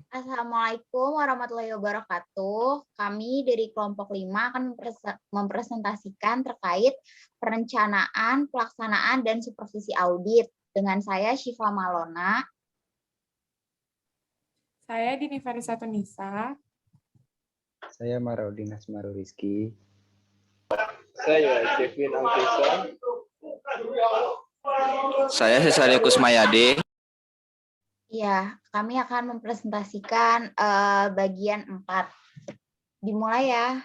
Assalamualaikum warahmatullahi wabarakatuh. Kami dari kelompok 5 akan mempresentasikan terkait perencanaan, pelaksanaan, dan supervisi audit. Dengan saya Syifa Malona. Saya Dini Farisatun-Nisa. Saya Maraudin Asmaru Rizky. Saya Kevin Alkesa. Saya Cesaryo Kusmayadi. Ya, kami akan mempresentasikan bagian 4. Dimulai ya.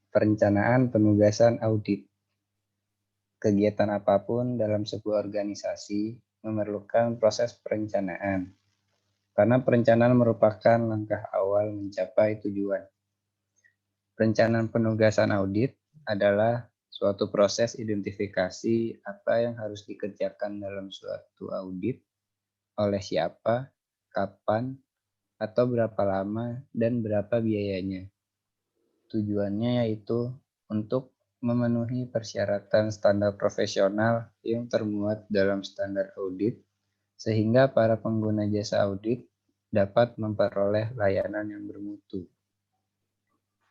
Perencanaan penugasan audit. Kegiatan apapun dalam sebuah organisasi memerlukan proses perencanaan. Karena perencanaan merupakan langkah awal mencapai tujuan. Perencanaan penugasan audit adalah suatu proses identifikasi apa yang harus dikerjakan dalam suatu audit, oleh siapa, kapan, atau berapa lama, dan berapa biayanya. Tujuannya yaitu untuk memenuhi persyaratan standar profesional yang termuat dalam standar audit, sehingga para pengguna jasa audit dapat memperoleh layanan yang bermutu.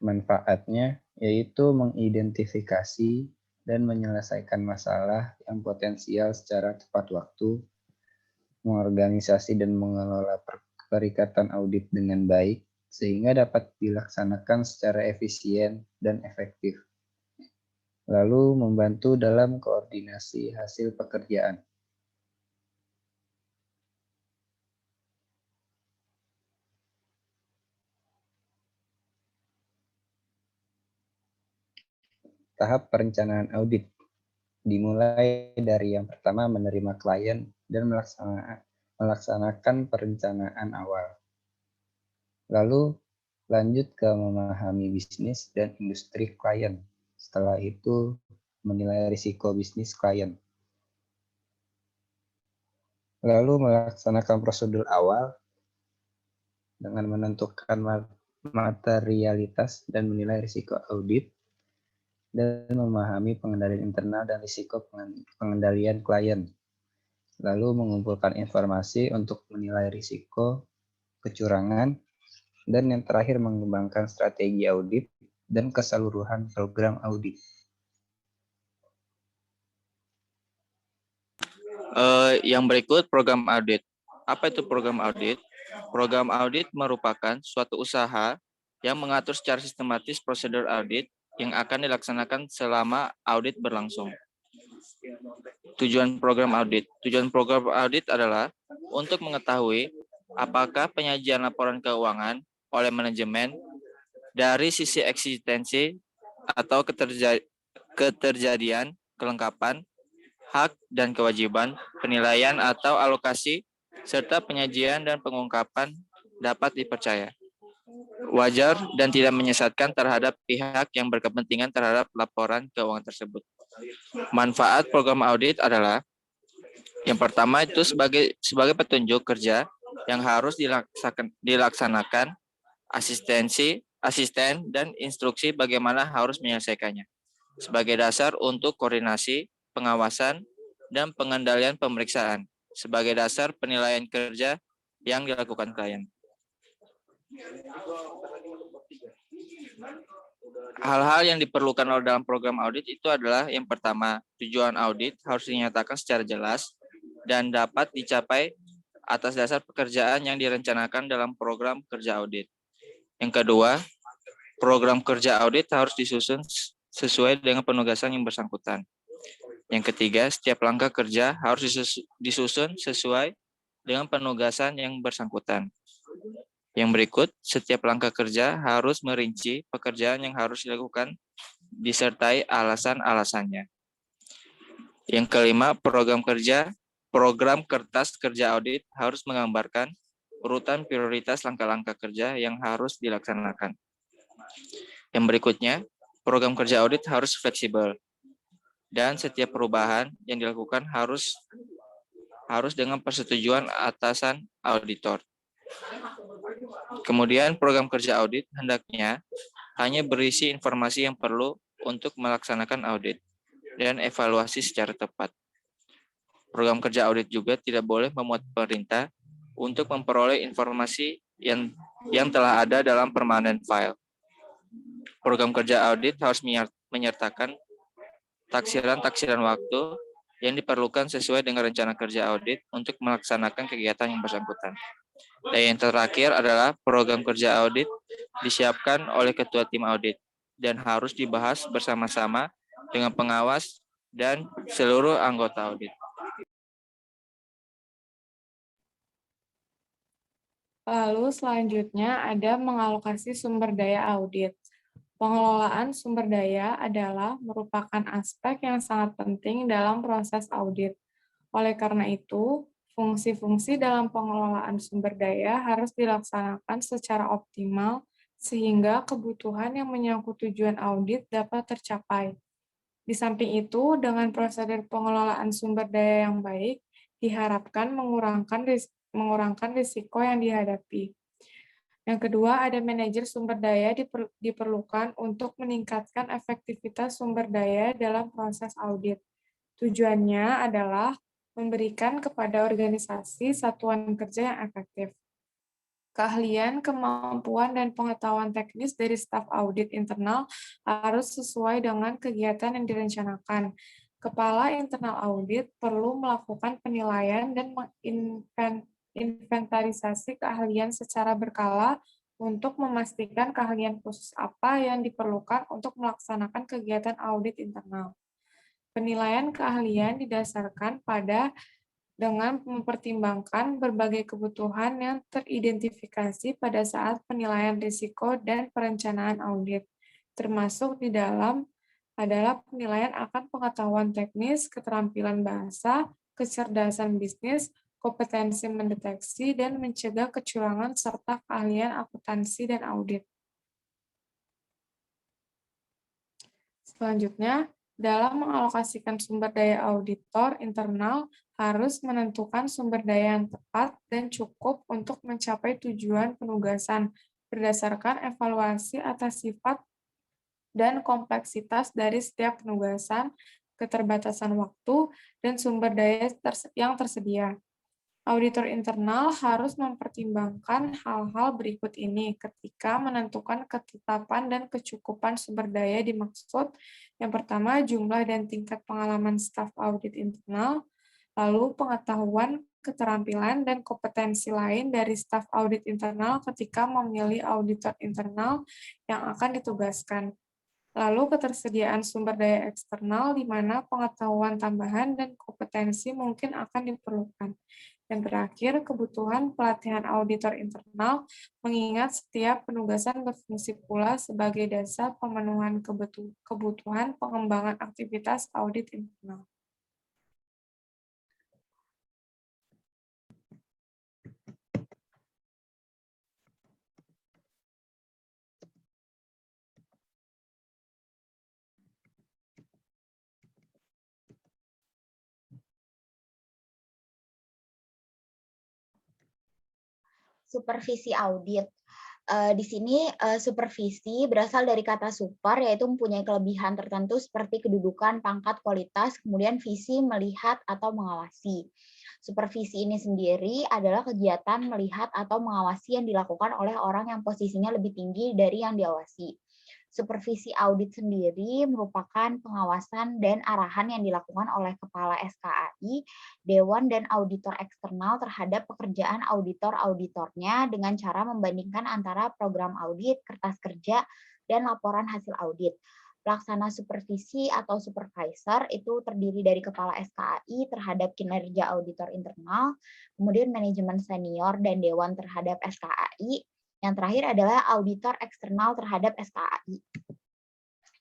Manfaatnya yaitu mengidentifikasi dan menyelesaikan masalah yang potensial secara tepat waktu, mengorganisasi dan mengelola perikatan audit dengan baik, sehingga dapat dilaksanakan secara efisien dan efektif. Lalu membantu dalam koordinasi hasil pekerjaan. Tahap perencanaan audit dimulai dari yang pertama menerima klien dan melaksanakan perencanaan awal. Lalu lanjut ke memahami bisnis dan industri klien. Setelah itu menilai risiko bisnis klien. Lalu melaksanakan prosedur awal dengan menentukan materialitas dan menilai risiko audit, dan memahami pengendalian internal dan risiko pengendalian klien. Lalu mengumpulkan informasi untuk menilai risiko kecurangan, dan yang terakhir mengembangkan strategi audit dan keseluruhan program audit. Yang berikut program audit. Apa itu program audit? Program audit merupakan suatu usaha yang mengatur secara sistematis prosedur audit yang akan dilaksanakan selama audit berlangsung. Tujuan program audit. Tujuan program audit adalah untuk mengetahui apakah penyajian laporan keuangan oleh manajemen dari sisi eksistensi atau keterjadian, kelengkapan, hak dan kewajiban, penilaian atau alokasi, serta penyajian dan pengungkapan dapat dipercaya, wajar dan tidak menyesatkan terhadap pihak yang berkepentingan terhadap laporan keuangan tersebut. Manfaat program audit adalah yang pertama itu sebagai petunjuk kerja yang harus dilaksanakan, asisten dan instruksi bagaimana harus menyelesaikannya. Sebagai dasar untuk koordinasi, pengawasan, dan pengendalian pemeriksaan. Sebagai dasar penilaian kerja yang dilakukan klien. Hal-hal yang diperlukan dalam program audit itu adalah yang pertama, tujuan audit harus dinyatakan secara jelas dan dapat dicapai atas dasar pekerjaan yang direncanakan dalam program kerja audit. Yang kedua, program kerja audit harus disusun sesuai dengan penugasan yang bersangkutan. Yang ketiga, setiap langkah kerja harus disusun sesuai dengan penugasan yang bersangkutan. Yang berikut, setiap langkah kerja harus merinci pekerjaan yang harus dilakukan disertai alasan-alasannya. Yang kelima, program kertas kerja audit harus menggambarkan urutan prioritas langkah-langkah kerja yang harus dilaksanakan. Yang berikutnya, program kerja audit harus fleksibel dan setiap perubahan yang dilakukan harus dengan persetujuan atasan auditor. Kemudian program kerja audit hendaknya hanya berisi informasi yang perlu untuk melaksanakan audit dan evaluasi secara tepat. Program kerja audit juga tidak boleh memuat perintah untuk memperoleh informasi yang telah ada dalam permanent file. Program kerja audit harus menyertakan taksiran waktu yang diperlukan sesuai dengan rencana kerja audit untuk melaksanakan kegiatan yang bersangkutan. Dan yang terakhir adalah program kerja audit disiapkan oleh ketua tim audit dan harus dibahas bersama-sama dengan pengawas dan seluruh anggota audit. Lalu selanjutnya ada mengalokasi sumber daya audit. Pengelolaan sumber daya adalah merupakan aspek yang sangat penting dalam proses audit. Oleh karena itu, fungsi-fungsi dalam pengelolaan sumber daya harus dilaksanakan secara optimal sehingga kebutuhan yang menyangkut tujuan audit dapat tercapai. Di samping itu, dengan prosedur pengelolaan sumber daya yang baik, diharapkan mengurangkan risiko yang dihadapi. Yang kedua, ada manajer sumber daya diperlukan untuk meningkatkan efektivitas sumber daya dalam proses audit. Tujuannya adalah memberikan kepada organisasi satuan kerja yang efektif. Keahlian, kemampuan, dan pengetahuan teknis dari staf audit internal harus sesuai dengan kegiatan yang direncanakan. Kepala internal audit perlu melakukan penilaian dan inventarisasi keahlian secara berkala untuk memastikan keahlian khusus apa yang diperlukan untuk melaksanakan kegiatan audit internal. Penilaian keahlian didasarkan dengan mempertimbangkan berbagai kebutuhan yang teridentifikasi pada saat penilaian risiko dan perencanaan audit, termasuk di dalam adalah penilaian akan pengetahuan teknis, keterampilan bahasa, kecerdasan bisnis, kompetensi mendeteksi dan mencegah kecurangan, serta keahlian akuntansi dan audit. Selanjutnya, dalam mengalokasikan sumber daya auditor internal, harus menentukan sumber daya yang tepat dan cukup untuk mencapai tujuan penugasan berdasarkan evaluasi atas sifat dan kompleksitas dari setiap penugasan, keterbatasan waktu, dan sumber daya yang tersedia. Auditor internal harus mempertimbangkan hal-hal berikut ini ketika menentukan ketetapan dan kecukupan sumber daya dimaksud. Yang pertama, jumlah dan tingkat pengalaman staf audit internal, lalu pengetahuan, keterampilan, dan kompetensi lain dari staf audit internal ketika memilih auditor internal yang akan ditugaskan. Lalu ketersediaan sumber daya eksternal di mana pengetahuan tambahan dan kompetensi mungkin akan diperlukan. Yang terakhir, kebutuhan pelatihan auditor internal, mengingat setiap penugasan berfungsi pula sebagai dasar pemenuhan kebutuhan pengembangan aktivitas audit internal. Supervisi audit. Di sini supervisi berasal dari kata super, yaitu mempunyai kelebihan tertentu seperti kedudukan, pangkat, kualitas, kemudian visi, melihat, atau mengawasi. Supervisi ini sendiri adalah kegiatan melihat atau mengawasi yang dilakukan oleh orang yang posisinya lebih tinggi dari yang diawasi. Supervisi audit sendiri merupakan pengawasan dan arahan yang dilakukan oleh Kepala SKAI, Dewan dan Auditor Eksternal terhadap pekerjaan auditor-auditornya dengan cara membandingkan antara program audit, kertas kerja, dan laporan hasil audit. Pelaksana supervisi atau supervisor itu terdiri dari Kepala SKAI terhadap kinerja auditor internal, kemudian manajemen senior dan Dewan terhadap SKAI, yang terakhir adalah auditor eksternal terhadap SKAI.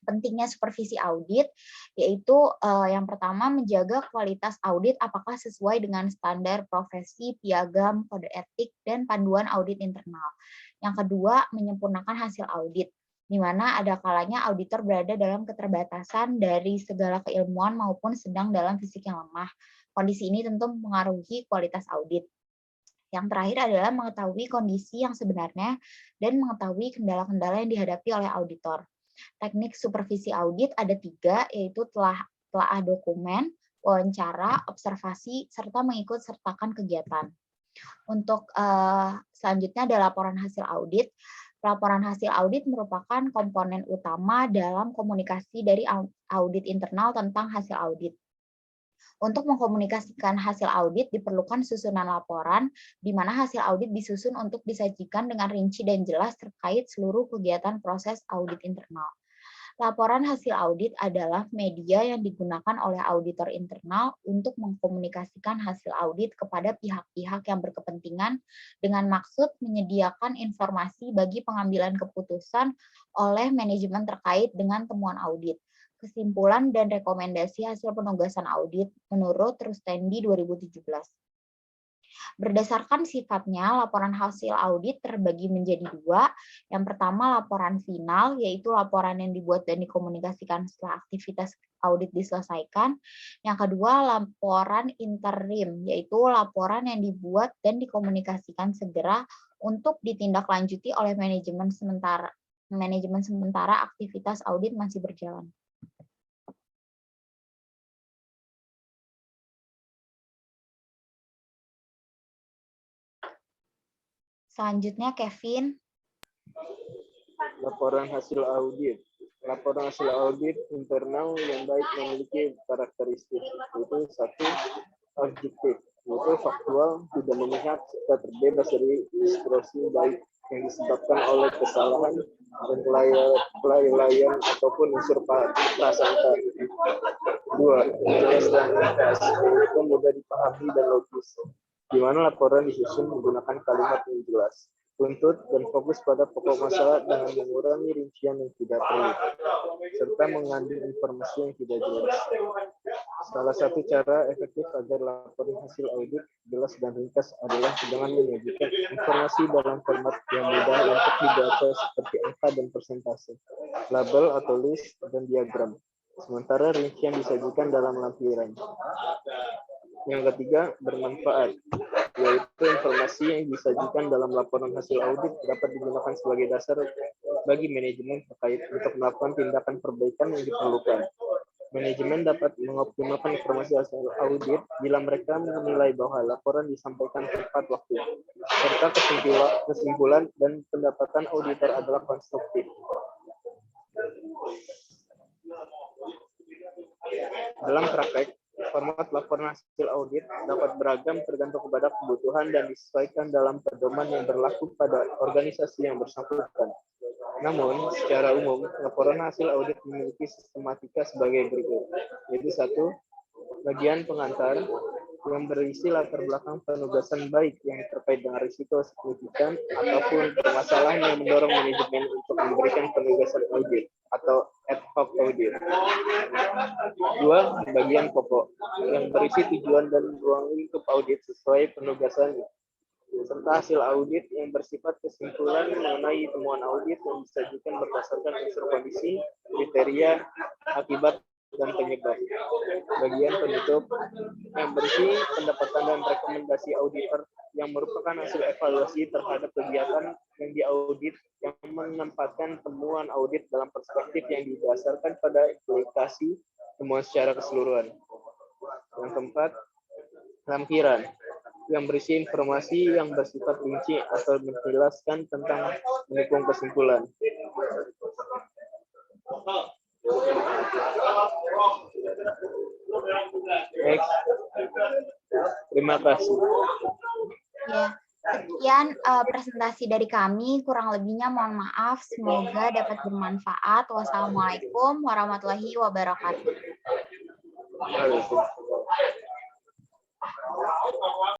Pentingnya supervisi audit, yaitu yang pertama menjaga kualitas audit apakah sesuai dengan standar profesi, piagam, kode etik, dan panduan audit internal. Yang kedua, menyempurnakan hasil audit, di mana ada kalanya auditor berada dalam keterbatasan dari segala keilmuan maupun sedang dalam fisik yang lemah. Kondisi ini tentu mempengaruhi kualitas audit. Yang terakhir adalah mengetahui kondisi yang sebenarnya dan mengetahui kendala-kendala yang dihadapi oleh auditor. Teknik supervisi audit ada 3, yaitu telah dokumen, wawancara, observasi, serta mengikut sertakan kegiatan. Untuk selanjutnya ada laporan hasil audit. Laporan hasil audit merupakan komponen utama dalam komunikasi dari audit internal tentang hasil audit. Untuk mengkomunikasikan hasil audit diperlukan susunan laporan, di mana hasil audit disusun untuk disajikan dengan rinci dan jelas terkait seluruh kegiatan proses audit internal. Laporan hasil audit adalah media yang digunakan oleh auditor internal untuk mengkomunikasikan hasil audit kepada pihak-pihak yang berkepentingan dengan maksud menyediakan informasi bagi pengambilan keputusan oleh manajemen terkait dengan temuan audit, kesimpulan dan rekomendasi hasil penugasan audit menurut Rustendi 2017. Berdasarkan sifatnya, laporan hasil audit terbagi menjadi 2. Yang pertama, laporan final, yaitu laporan yang dibuat dan dikomunikasikan setelah aktivitas audit diselesaikan. Yang kedua, laporan interim, yaitu laporan yang dibuat dan dikomunikasikan segera untuk ditindaklanjuti oleh manajemen sementara aktivitas audit masih berjalan. Selanjutnya, Kevin. Laporan hasil audit. Laporan hasil audit internal yang baik memiliki karakteristik, yaitu 1. Objektif, yaitu faktual, tidak memihak, serta terbebas dari distorsi baik yang disebabkan oleh kesalahan dan kelalaian ataupun unsur prasangka. 2. Jelas dan ringkas, yaitu mudah dipahami dan logis, di mana laporan disusun menggunakan kalimat yang jelas, buntut, dan fokus pada pokok masalah dengan mengurangi rincian yang tidak perlu, serta mengandung informasi yang tidak jelas. Salah satu cara efektif agar laporan hasil audit jelas dan ringkas adalah dengan menyajikan informasi dalam format yang mudah untuk dibaca seperti angka dan persentase, label atau list, dan diagram, sementara rincian disajikan dalam lampiran. Yang ketiga, bermanfaat, yaitu informasi yang disajikan dalam laporan hasil audit dapat digunakan sebagai dasar bagi manajemen terkait untuk melakukan tindakan perbaikan yang diperlukan. Manajemen dapat mengoptimalkan informasi hasil audit bila mereka menilai bahwa laporan disampaikan tepat waktu, serta kesimpulan dan pendapatan auditor adalah konstruktif. Dalam praktek, format laporan hasil audit dapat beragam tergantung kepada kebutuhan dan disesuaikan dalam pedoman yang berlaku pada organisasi yang bersangkutan. Namun, secara umum, laporan hasil audit memiliki sistematika sebagai berikut, yaitu 1. Bagian pengantar yang berisi latar belakang penugasan baik yang terkait dengan risiko signifikan ataupun permasalahan yang mendorong manajemen untuk memberikan penugasan audit atau ad hoc audit. 2. Bagian pokok yang berisi tujuan dan ruang lingkup audit sesuai penugasan, serta hasil audit yang bersifat kesimpulan mengenai temuan audit yang disajikan berdasarkan unsur kondisi, kriteria, akibat, dan penyebab. Bagian penutup yang berisi pendapatan dan rekomendasi auditor yang merupakan hasil evaluasi terhadap kegiatan yang diaudit yang menempatkan temuan audit dalam perspektif yang didasarkan pada implikasi temuan secara keseluruhan. Yang keempat, lampiran yang berisi informasi yang bersifat rinci atau menjelaskan tentang pendukung kesimpulan. Next. Terima kasih. Ya, sekian presentasi dari kami. Kurang lebihnya mohon maaf. Semoga dapat bermanfaat. Wassalamualaikum warahmatullahi wabarakatuh. Waalaikumsalam.